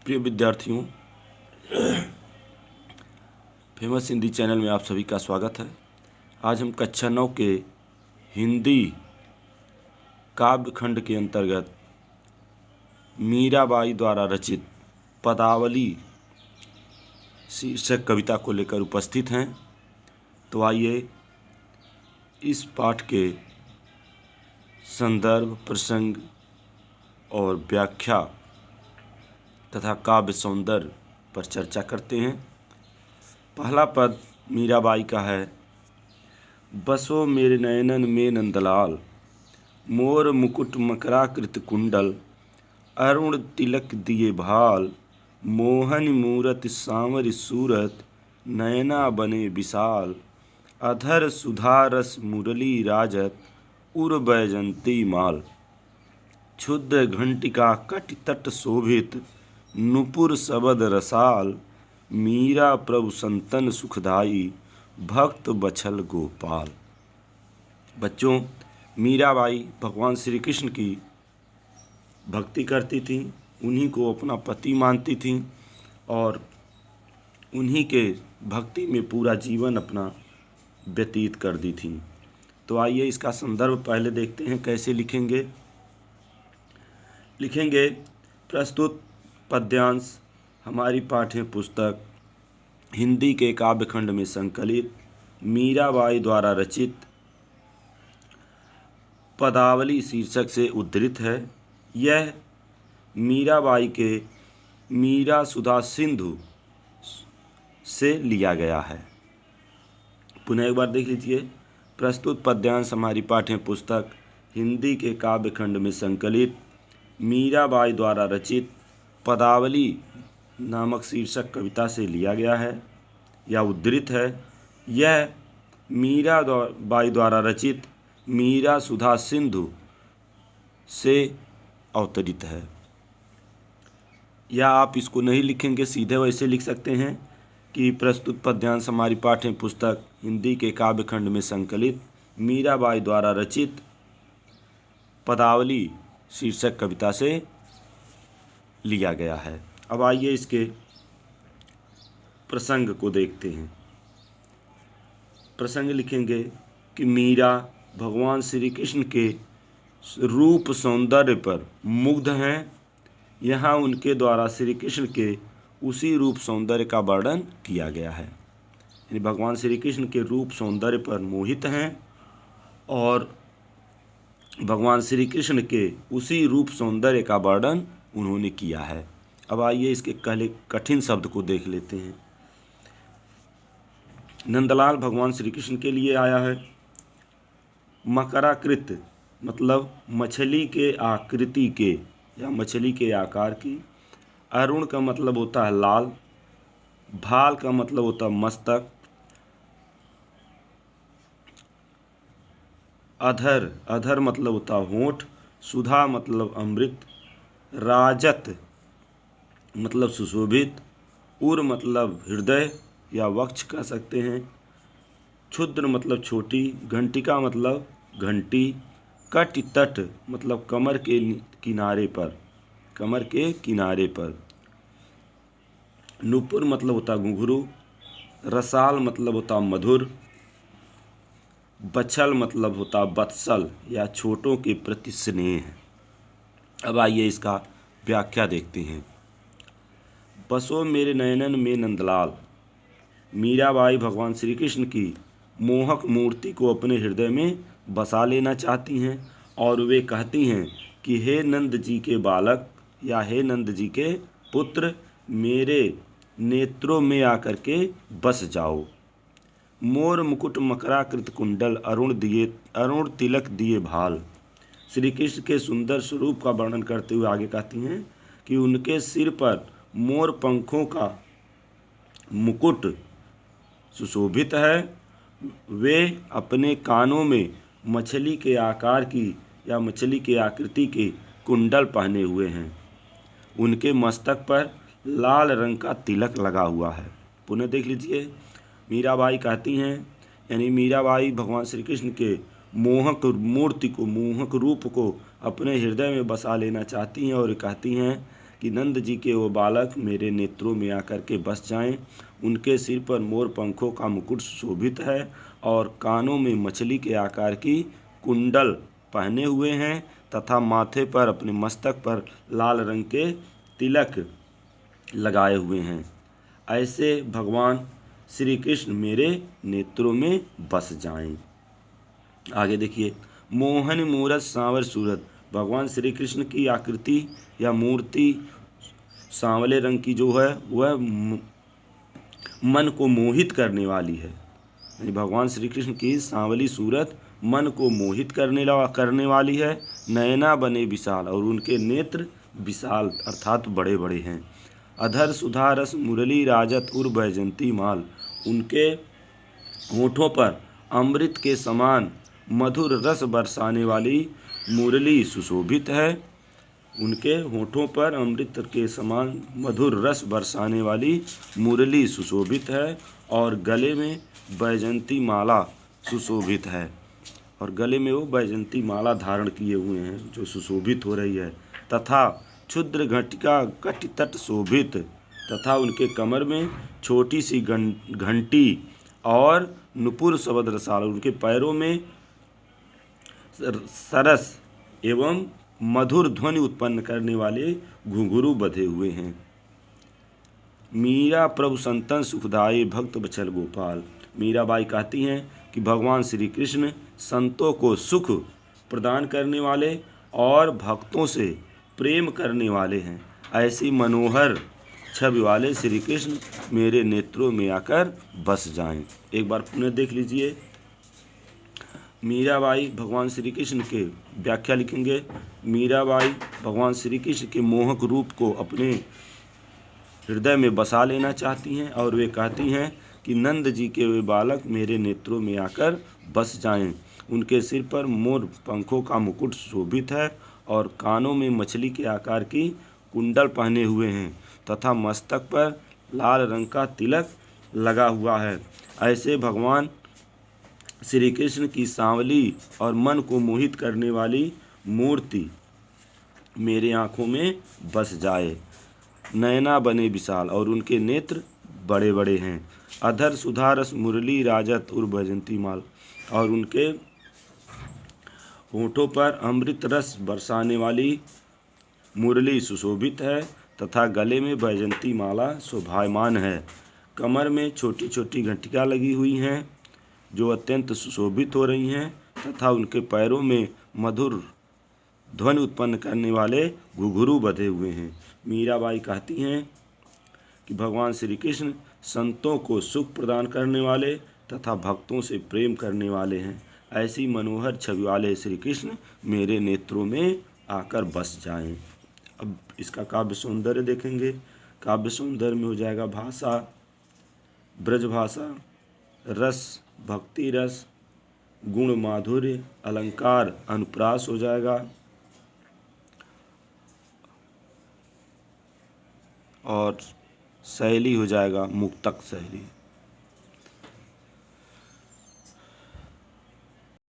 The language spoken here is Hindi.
प्रिय विद्यार्थियों, फेमस हिंदी चैनल में आप सभी का स्वागत है। आज हम कक्षा 9 के हिंदी काव्य खंड के अंतर्गत मीराबाई द्वारा रचित पदावली शीर्षक कविता को लेकर उपस्थित हैं। तो आइए इस पाठ के संदर्भ, प्रसंग और व्याख्या तथा काव्य सौंदर्य पर चर्चा करते हैं। पहला पद मीराबाई का है। बसो मेरे नयनन में नंदलाल, मोर मुकुट मकराकृत कुंडल, अरुण तिलक दिए भाल, मोहन मूरत सांवर सूरत, नयना बने विशाल, अधर सुधा रस मुरली राजत, उर बैजंती माल, क्षुद्र घंटिका कटि तट शोभित, नुपुर सबद रसाल, मीरा प्रभु संतन सुखदाई, भक्त बछल गोपाल। बच्चों, मीराबाई भगवान श्री कृष्ण की भक्ति करती थीं, उन्हीं को अपना पति मानती थीं और उन्हीं के भक्ति में पूरा जीवन अपना व्यतीत कर दी थीं। तो आइए इसका संदर्भ पहले देखते हैं कैसे लिखेंगे। प्रस्तुत पद्यांश हमारी पाठ्य पुस्तक हिंदी के काव्यखंड में संकलित मीराबाई द्वारा रचित पदावली शीर्षक से उद्धृत है। यह मीराबाई के मीरा सुधा सिंधु से लिया गया है। पुनः एक बार देख लीजिए। प्रस्तुत पद्यांश हमारी पाठ्य पुस्तक हिंदी के काव्यखंड में संकलित मीराबाई द्वारा रचित पदावली नामक शीर्षक कविता से लिया गया है या उद्धृत है। यह मीराबाई द्वारा रचित मीरा सुधा सिंधु से अवतरित है। या आप इसको नहीं लिखेंगे, सीधे वैसे लिख सकते हैं कि प्रस्तुत पद्यांश हमारी पाठ्य पुस्तक हिंदी के काव्यखंड में संकलित मीराबाई द्वारा रचित पदावली शीर्षक कविता से लिया गया है। अब आइए इसके प्रसंग को देखते हैं। प्रसंग लिखेंगे कि मीरा भगवान श्री कृष्ण के रूप सौंदर्य पर मुग्ध हैं। यहाँ उनके द्वारा श्री कृष्ण के उसी रूप सौंदर्य का वर्णन किया गया है। यानी भगवान श्री कृष्ण के रूप सौंदर्य पर मोहित हैं और भगवान श्री कृष्ण के उसी रूप सौंदर्य का वर्णन उन्होंने किया है। अब आइए इसके पहले कठिन शब्द को देख लेते हैं। नंदलाल भगवान श्री कृष्ण के लिए आया है। मकराकृत मतलब मछली के आकृति के या मछली के आकार की। अरुण का मतलब होता है लाल। भाल का मतलब होता है मस्तक। अधर मतलब होता है होंठ। सुधा मतलब अमृत। राजत मतलब सुशोभित। उर मतलब हृदय या वक्ष कह सकते हैं। क्षुद्र मतलब छोटी। घंटिका मतलब घंटी। कटि तट मतलब कमर के किनारे पर। नुपुर मतलब होता घुंघरू। रसाल मतलब होता मधुर। बछल मतलब होता वत्सल या छोटों के प्रति स्नेह। अब आइए इसका व्याख्या देखते हैं। बसो मेरे नयनन में नंदलाल। मीराबाई भगवान श्री कृष्ण की मोहक मूर्ति को अपने हृदय में बसा लेना चाहती हैं और वे कहती हैं कि हे नंद जी के बालक या हे नंद जी के पुत्र, मेरे नेत्रों में आकर के बस जाओ। मोर मुकुट मकराकृत कुंडल, अरुण तिलक दिए भाल। श्री कृष्ण के सुंदर स्वरूप का वर्णन करते हुए आगे कहती हैं कि उनके सिर पर मोर पंखों का मुकुट सुशोभित है। वे अपने कानों में मछली के आकार की या मछली के आकृति के कुंडल पहने हुए हैं। उनके मस्तक पर लाल रंग का तिलक लगा हुआ है। पुनः देख लीजिए। मीराबाई कहती हैं, यानी मीराबाई भगवान श्री कृष्ण के मोहक मूर्ति को, मोहक रूप को अपने हृदय में बसा लेना चाहती हैं और कहती हैं कि नंद जी के वो बालक मेरे नेत्रों में आकर के बस जाएं। उनके सिर पर मोर पंखों का मुकुट शोभित है और कानों में मछली के आकार की कुंडल पहने हुए हैं तथा माथे पर अपने मस्तक पर लाल रंग के तिलक लगाए हुए हैं। ऐसे भगवान श्री कृष्ण मेरे नेत्रों में बस जाएं। आगे देखिए, मोहन मूरत सांवर सूरत। भगवान श्री कृष्ण की आकृति या मूर्ति सांवले रंग की जो है वह मन को मोहित करने वाली है। यानी भगवान श्री कृष्ण की सांवली सूरत मन को मोहित करने वाली है। नयना बने विशाल और उनके नेत्र विशाल अर्थात बड़े बड़े हैं। अधर सुधा रस मुरली राजत उर बैजंती माल। उनके होठों पर अमृत के समान मधुर रस बरसाने वाली मुरली सुशोभित है। उनके होठों पर अमृत के समान मधुर रस बरसाने वाली मुरली सुशोभित है और गले में बैजंती माला सुशोभित है। और गले में वो बैजंती माला धारण किए हुए हैं जो सुशोभित हो रही है। तथा क्षुद्र घटिका कटितट शोभित। तथा उनके कमर में छोटी सी घंटी और नुपुर शब्द रसाल। उनके पैरों में सरस एवं मधुर ध्वनि उत्पन्न करने वाले घुंघरू बंधे हुए हैं। मीरा प्रभु संतन सुखदाई भक्त बचल गोपाल। मीराबाई कहती हैं कि भगवान श्री कृष्ण संतों को सुख प्रदान करने वाले और भक्तों से प्रेम करने वाले हैं। ऐसी मनोहर छवि वाले श्री कृष्ण मेरे नेत्रों में आकर बस जाएं। एक बार पुनः देख लीजिए। मीराबाई भगवान श्री कृष्ण के व्याख्या लिखेंगे। मीराबाई भगवान श्री कृष्ण के मोहक रूप को अपने हृदय में बसा लेना चाहती हैं और वे कहती हैं कि नंद जी के वे बालक मेरे नेत्रों में आकर बस जाएं। उनके सिर पर मोर पंखों का मुकुट शोभित है और कानों में मछली के आकार की कुंडल पहने हुए हैं तथा मस्तक पर लाल रंग का तिलक लगा हुआ है। ऐसे भगवान श्री कृष्ण की सांवली और मन को मोहित करने वाली मूर्ति मेरे आँखों में बस जाए। नयना बने विशाल और उनके नेत्र बड़े बड़े हैं। अधर सुधारस मुरली राजत उर भजंती माल। और उनके होठों पर अमृत रस बरसाने वाली मुरली सुशोभित है तथा गले में बैजंती माला शोभायमान है। कमर में छोटी छोटी घंटियाँ लगी हुई हैं जो अत्यंत सुशोभित हो रही हैं तथा उनके पैरों में मधुर ध्वनि उत्पन्न करने वाले घुंघरू बंधे हुए हैं। मीराबाई कहती हैं कि भगवान श्री कृष्ण संतों को सुख प्रदान करने वाले तथा भक्तों से प्रेम करने वाले हैं। ऐसी मनोहर छवि वाले श्री कृष्ण मेरे नेत्रों में आकर बस जाएं। अब इसका काव्य सौंदर्य देखेंगे। काव्य सौंदर्य में हो जाएगा भाषा, ब्रज भाषा, रस, भक्ति रस, गुण माधुर्य, अलंकार, अनुप्रास हो जाएगा और शैली हो जाएगा मुक्तक शैली।